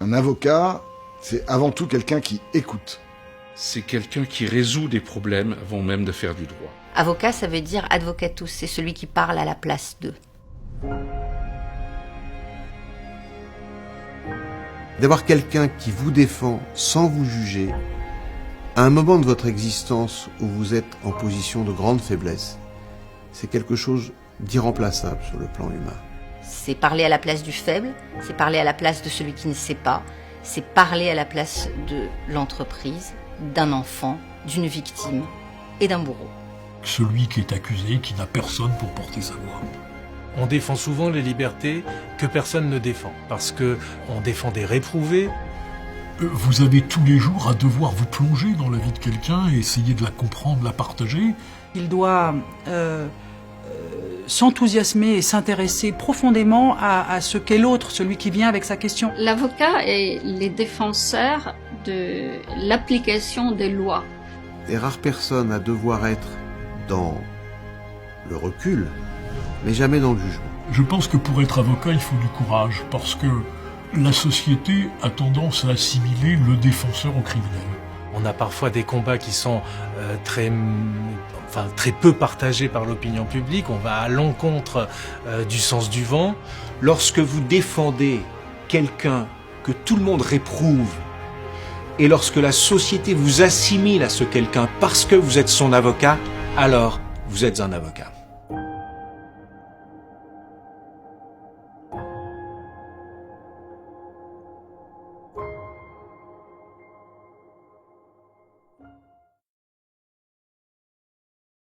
Un avocat, c'est avant tout quelqu'un qui écoute. C'est quelqu'un qui résout des problèmes avant même de faire du droit. Avocat, ça veut dire advocatus, c'est celui qui parle à la place d'eux. D'avoir quelqu'un qui vous défend sans vous juger, à un moment de votre existence où vous êtes en position de grande faiblesse, c'est quelque chose d'irremplaçable sur le plan humain. C'est parler à la place du faible, c'est parler à la place de celui qui ne sait pas, c'est parler à la place de l'entreprise, d'un enfant, d'une victime et d'un bourreau. Celui qui est accusé, qui n'a personne pour porter sa voix. On défend souvent les libertés que personne ne défend, parce que on défend des réprouvés. Vous avez tous les jours à devoir vous plonger dans la vie de quelqu'un et essayer de la comprendre, la partager. Il doit s'enthousiasmer et s'intéresser profondément à ce qu'est l'autre, celui qui vient avec sa question. L'avocat est les défenseurs de l'application des lois. Des rares personnes à devoir être dans le recul, mais jamais dans le jugement. Je pense que pour être avocat, il faut du courage, parce que la société a tendance à assimiler le défenseur au criminel. On a parfois des combats qui sont très peu partagés par l'opinion publique. On va à l'encontre du sens du vent. Lorsque vous défendez quelqu'un que tout le monde réprouve, et lorsque la société vous assimile à ce quelqu'un parce que vous êtes son avocat, alors vous êtes un avocat.